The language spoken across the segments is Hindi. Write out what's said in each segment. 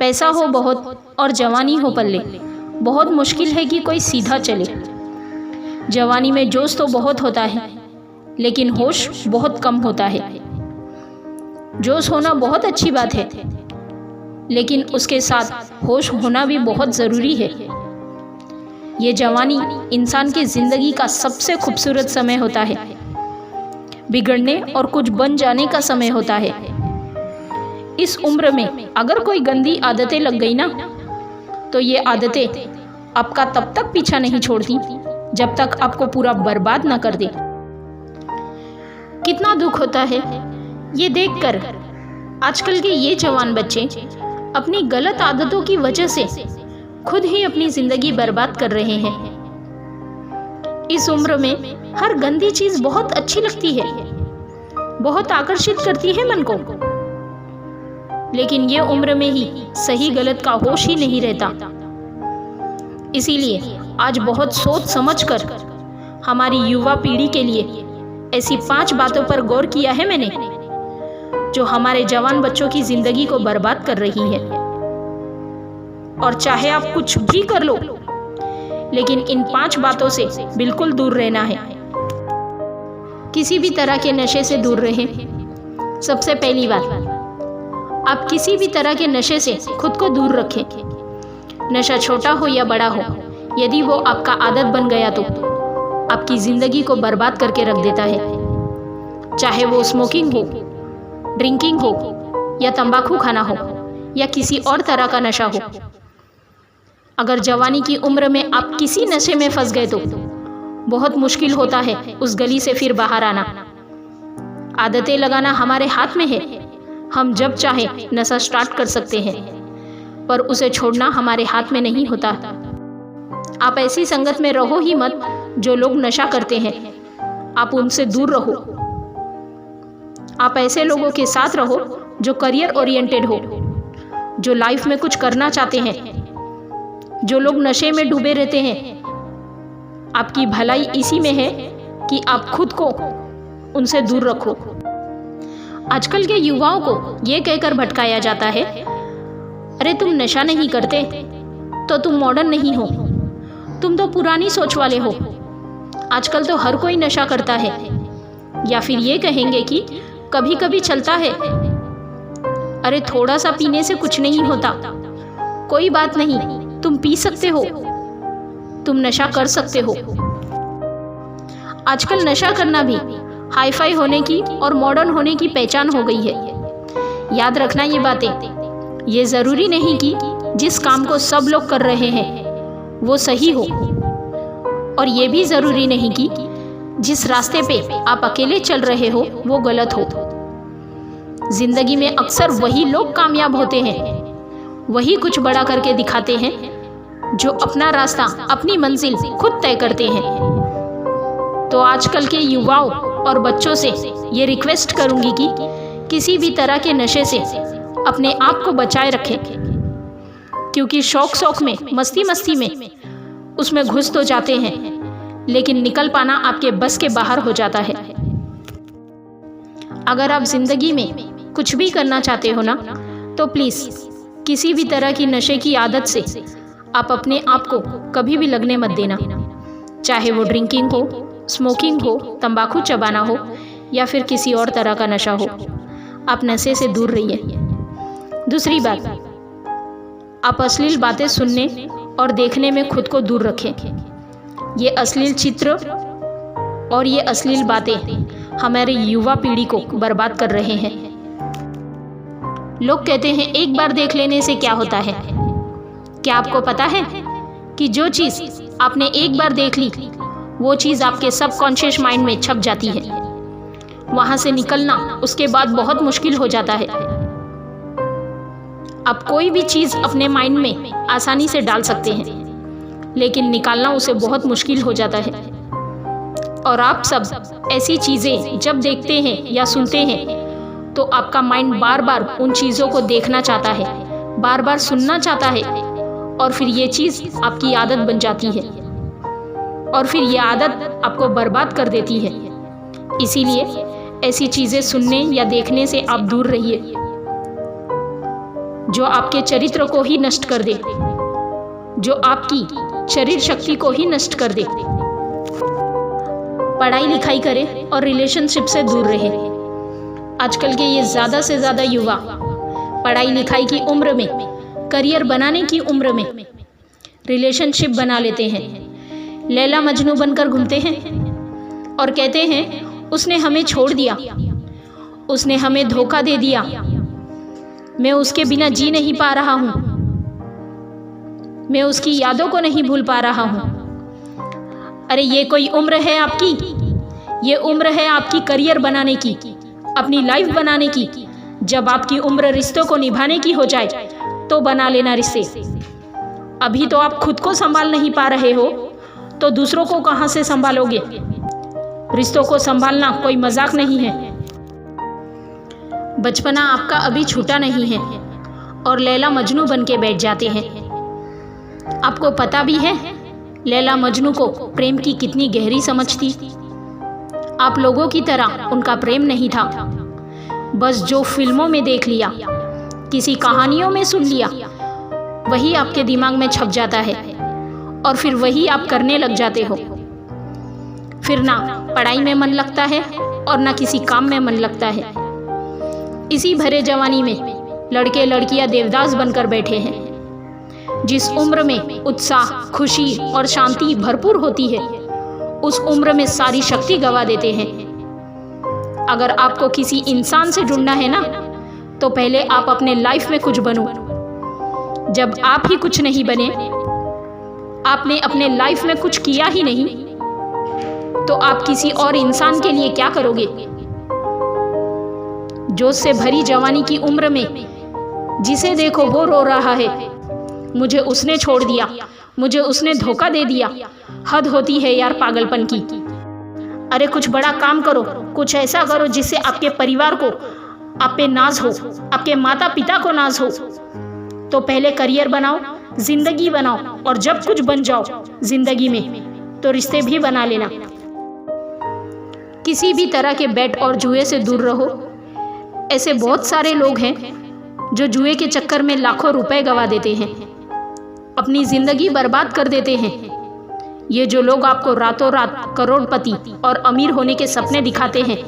पैसा हो बहुत और जवानी हो पल्ले, बहुत मुश्किल है कि कोई सीधा चले। जवानी में जोश तो बहुत होता है, लेकिन होश बहुत कम होता है। जोश होना बहुत अच्छी बात है, लेकिन उसके साथ होश होना भी बहुत ज़रूरी है। ये जवानी इंसान की ज़िंदगी का सबसे खूबसूरत समय होता है, बिगड़ने और कुछ बन जाने का समय होता है। इस उम्र में अगर कोई गंदी आदतें लग गई ना, तो ये आदतें आपका तब तक पीछा नहीं छोड़ती जब तक आपको पूरा बर्बाद ना कर दे। कितना दुख होता है ये देखकर आजकल के ये जवान बच्चे अपनी गलत आदतों की वजह से खुद ही अपनी जिंदगी बर्बाद कर रहे हैं। इस उम्र में हर गंदी चीज बहुत अच्छी लगती है, बहुत आकर्षित करती है मन को, लेकिन ये उम्र में ही सही गलत का होश ही नहीं रहता। इसीलिए आज बहुत सोच समझकर हमारी युवा पीढ़ी के लिए ऐसी 5 बातों पर गौर किया है मैंने, जो हमारे जवान बच्चों की जिंदगी को बर्बाद कर रही है। और चाहे आप कुछ भी कर लो, लेकिन इन 5 बातों से बिल्कुल दूर रहना है। किसी भी तरह के नशे से दूर रहें। सबसे पहली बात, आप किसी भी तरह के नशे से खुद को दूर रखें। नशा छोटा हो या बड़ा हो, यदि वो आपका आदत बन गया तो आपकी ज़िंदगी को बर्बाद करके रख देता है। चाहे वो स्मोकिंग हो, ड्रिंकिंग हो, या तंबाकू खाना हो, या किसी और तरह का नशा हो। अगर जवानी की उम्र में आप किसी नशे में फंस गए तो बहुत मुश्किल होता है उस गली से फिर बाहर आना। आदतें लगाना हमारे हाथ में है, हम जब चाहे नशा स्टार्ट कर सकते हैं, पर उसे छोड़ना हमारे हाथ में नहीं होता। आप ऐसी संगत में रहो ही मत जो लोग नशा करते हैं, आप उनसे दूर रहो। आप ऐसे लोगों के साथ रहो जो करियर ओरिएंटेड हो, जो लाइफ में कुछ करना चाहते हैं। जो लोग नशे में डूबे रहते हैं, आपकी भलाई इसी में है कि आप खुद को उनसे दूर रखो। आजकल के युवाओं को ये कहकर भटकाया जाता है, अरे तुम नशा नहीं करते तो तुम मॉडर्न नहीं हो, तुम तो पुरानी सोच वाले हो, आजकल तो हर कोई नशा करता है। या फिर ये कहेंगे कि कभी कभी चलता है, अरे थोड़ा सा पीने से कुछ नहीं होता, कोई बात नहीं, तुम पी सकते हो, तुम नशा कर सकते हो। आजकल नशा करना भी हाई फाई होने की और मॉडर्न होने की पहचान हो गई है। याद रखना ये बातें। ये ज़रूरी नहीं कि जिस काम को सब लोग कर रहे हैं वो सही हो, और ये भी ज़रूरी नहीं कि जिस रास्ते पे आप अकेले चल रहे हो वो गलत हो। जिंदगी में अक्सर वही लोग कामयाब होते हैं, वही कुछ बड़ा करके दिखाते हैं, जो अपना रास्ता, अपनी मंजिल खुद तय करते हैं। तो आजकल के युवाओं और बच्चों से ये रिक्वेस्ट करूंगी कि किसी भी तरह के नशे से अपने आप को बचाए रखें, क्योंकि शौक में, मस्ती में उसमें घुस तो जाते हैं, लेकिन निकल पाना आपके बस के बाहर हो जाता है। अगर आप जिंदगी में कुछ भी करना चाहते हो ना, तो प्लीज़ किसी भी तरह की नशे की आदत से आप अपने आप को कभी भी लगने मत देना। चाहे वो ड्रिंकिंग हो, स्मोकिंग हो, तंबाकू चबाना हो, या फिर किसी और तरह का नशा हो, आप नशे से दूर रहिए। दूसरी बात, आप अश्लील बातें सुनने और देखने में खुद को दूर रखें। ये अश्लील चित्र और ये अश्लील बातें हमारे युवा पीढ़ी को बर्बाद कर रहे हैं। लोग कहते हैं एक बार देख लेने से क्या होता है। क्या आपको पता है कि जो चीज़ आपने एक बार देख ली, वो चीज़ आपके सबकॉन्शियस माइंड में छप जाती है। वहाँ से निकलना उसके बाद बहुत मुश्किल हो जाता है। आप कोई भी चीज़ अपने माइंड में आसानी से डाल सकते हैं, लेकिन निकालना उसे बहुत मुश्किल हो जाता है। और आप सब ऐसी चीज़ें जब देखते हैं या सुनते हैं, तो आपका माइंड बार बार उन चीज़ों को देखना चाहता है, बार बार सुनना चाहता है, और फिर ये चीज़ आपकी आदत बन जाती है, और फिर ये आदत आपको बर्बाद कर देती है। इसीलिए ऐसी चीज़ें सुनने या देखने से आप दूर रहिए। जो आपके चरित्र को ही नष्ट कर दे, जो आपकी शरीर शक्ति को ही नष्ट कर दे। पढ़ाई लिखाई करें और रिलेशनशिप से दूर रहे। आजकल के ये ज़्यादा से ज़्यादा युवा पढ़ाई लिखाई की उम्र में, करियर बनाने की उम्र में रिलेशनशिप बना लेते हैं, लैला मजनू बनकर घूमते हैं और कहते हैं उसने हमें छोड़ दिया, उसने हमें धोखा दे दिया, मैं उसके बिना जी नहीं पा रहा हूँ, मैं उसकी यादों को नहीं भूल पा रहा हूँ। अरे ये कोई उम्र है आपकी? ये उम्र है आपकी करियर बनाने की, अपनी लाइफ बनाने की। जब आपकी उम्र रिश्तों को निभाने की हो जाए तो बना लेना रिश्ते। अभी तो आप खुद को संभाल नहीं पा रहे हो तो दूसरों को कहाँ से संभालोगे? रिश्तों को संभालना कोई मजाक नहीं है। बचपना आपका अभी छूटा नहीं है और लैला मजनू बन के बैठ जाते हैं। आपको पता भी है लैला मजनू को प्रेम की कितनी गहरी समझ थी। आप लोगों की तरह उनका प्रेम नहीं था, बस जो फिल्मों में देख लिया, किसी कहानियों में सुन लिया, वही आपके दिमाग में छप जाता है और फिर वही आप करने लग जाते हो। फिर ना पढ़ाई में मन लगता है और ना किसी काम में मन लगता है। इसी भरे जवानी में लड़के लड़कियां देवदास बनकर बैठे हैं। जिस उम्र में उत्साह, खुशी और शांति भरपूर होती है, उस उम्र में सारी शक्ति गवा देते हैं। अगर आपको किसी इंसान से जुड़ना है ना, तो पहले आप अपने लाइफ में कुछ बनो। जब आप ही कुछ नहीं बने, आपने अपने लाइफ में कुछ किया ही नहीं, तो आप किसी और इंसान के लिए क्या करोगे? जोश से भरी जवानी की उम्र में जिसे देखो वो रो रहा है, मुझे उसने छोड़ दिया, मुझे उसने धोखा दे दिया। हद होती है यार पागलपन की। अरे कुछ बड़ा काम करो, कुछ ऐसा करो जिससे आपके परिवार को आप पे नाज हो, आपके माता पिता को नाज हो। तो पहले करियर बनाओ, जिंदगी बनाओ, और जब कुछ बन जाओ जिंदगी में तो रिश्ते भी बना लेना। किसी भी तरह के बेट और जुए से दूर रहो। ऐसे बहुत सारे लोग हैं जो जुए के चक्कर में लाखों रुपए गवा देते हैं, अपनी जिंदगी बर्बाद कर देते हैं। ये जो लोग आपको रातों रात करोड़पति और अमीर होने के सपने दिखाते हैं,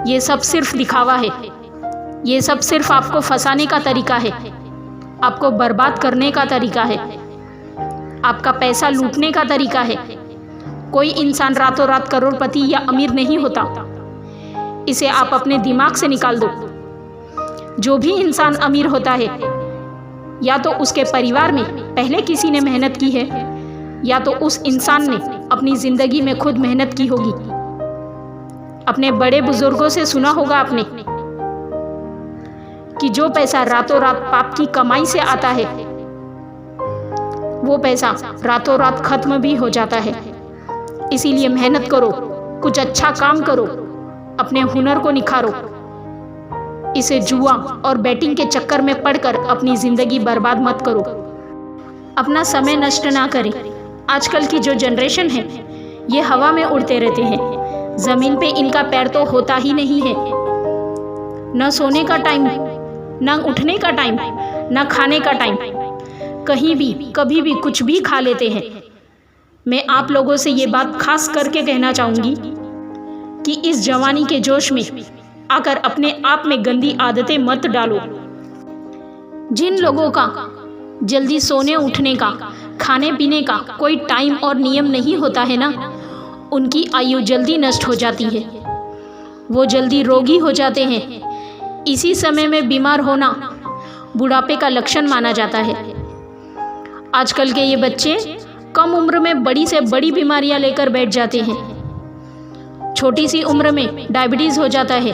ये सब सिर्फ दिखावा है। ये सब सिर्फ आपको फंसाने का तरीका है, आपको बर्बाद करने का तरीका है, आपका पैसा लूटने का तरीका है। कोई इंसान रातों रात करोड़पति या अमीर नहीं होता, इसे आप अपने दिमाग से निकाल दो। जो भी इंसान अमीर होता है, या तो उसके परिवार में पहले किसी ने मेहनत की है, या तो उस इंसान ने अपनी जिंदगी में खुद मेहनत की होगी। अपने बड़े बुजुर्गों से सुना होगा आपने कि जो पैसा रातों रात पाप की कमाई से आता है, वो पैसा रातों रात खत्म भी हो जाता है। इसीलिए मेहनत करो, कुछ अच्छा काम करो, अपने हुनर को निखारो। इसे जुआ और बैटिंग के चक्कर में पड़कर अपनी जिंदगी बर्बाद मत करो। अपना समय नष्ट ना करें। आजकल की जो जनरेशन है, ये हवा में उड़ते रहते हैं, जमीन पे इनका पैर तो होता ही नहीं है। न सोने का टाइम, न उठने का टाइम, न खाने का टाइम, कहीं भी कभी भी कुछ भी खा लेते हैं। मैं आप लोगों से ये बात खास करके कहना चाहूँगी कि इस जवानी के जोश में आकर अपने आप में गंदी आदतें मत डालो। जिन लोगों का जल्दी सोने उठने का, खाने पीने का कोई टाइम और नियम नहीं होता है ना, उनकी आयु जल्दी नष्ट हो जाती है, वो जल्दी रोगी हो जाते हैं। इसी समय में बीमार होना बुढ़ापे का लक्षण माना जाता है। आजकल के ये बच्चे कम उम्र में बड़ी से बड़ी बीमारियां लेकर बैठ जाते हैं। छोटी सी उम्र में डायबिटीज़ हो जाता है,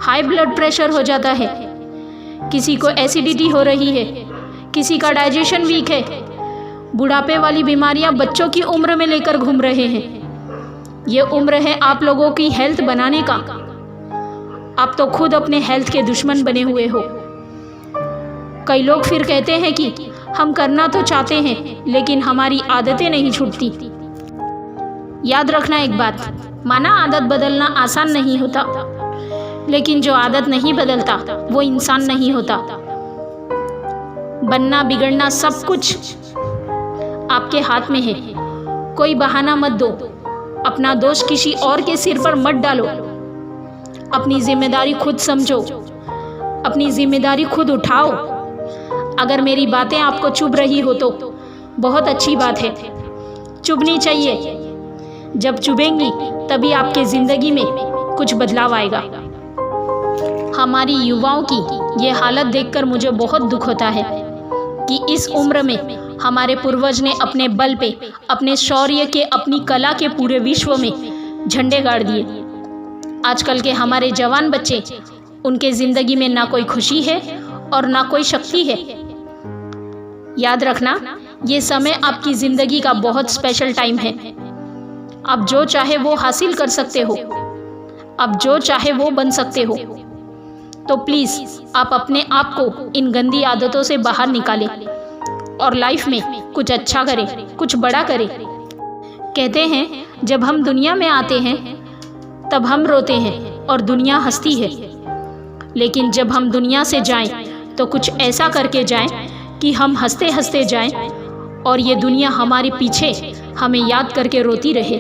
हाई ब्लड प्रेशर हो जाता है, किसी को एसिडिटी हो रही है, किसी का डाइजेशन वीक है। बुढ़ापे वाली बीमारियां बच्चों की उम्र में लेकर घूम रहे हैं। ये उम्र है आप लोगों की हेल्थ बनाने का। आप तो खुद अपने हेल्थ के दुश्मन बने हुए हो। कई लोग फिर कहते हैं कि हम करना तो चाहते हैं लेकिन हमारी आदतें नहीं छूटती। याद रखना एक बात, माना आदत बदलना आसान नहीं होता, लेकिन जो आदत नहीं बदलता वो इंसान नहीं होता। बनना बिगड़ना सब कुछ आपके हाथ में है। कोई बहाना मत दो, अपना दोष किसी और के सिर पर मत डालो। अपनी जिम्मेदारी खुद समझो, अपनी जिम्मेदारी खुद उठाओ। अगर मेरी बातें आपको चुभ रही हो तो बहुत अच्छी बात है, चुभनी चाहिए। जब चुभेंगी तभी आपकी ज़िंदगी में कुछ बदलाव आएगा। हमारी युवाओं की ये हालत देखकर मुझे बहुत दुख होता है कि इस उम्र में हमारे पूर्वज ने अपने बल पे, अपने शौर्य के, अपनी कला के पूरे विश्व में झंडे गाड़ दिए। आजकल के हमारे जवान बच्चे, उनके ज़िंदगी में ना कोई खुशी है और ना कोई शक्ति है। याद रखना, ये समय आपकी ज़िंदगी का बहुत स्पेशल टाइम है। आप जो चाहे वो हासिल कर सकते हो, आप जो चाहे वो बन सकते हो। तो प्लीज़ आप अपने आप को इन गंदी आदतों से बाहर निकालें और लाइफ में कुछ अच्छा करें, कुछ बड़ा करें। कहते हैं जब हम दुनिया में आते हैं तब हम रोते हैं और दुनिया हंसती है, लेकिन जब हम दुनिया से जाएं तो कुछ ऐसा करके जाएं कि हम हंसते हंसते जाएं और ये दुनिया हमारे पीछे हमें याद करके रोती रहे।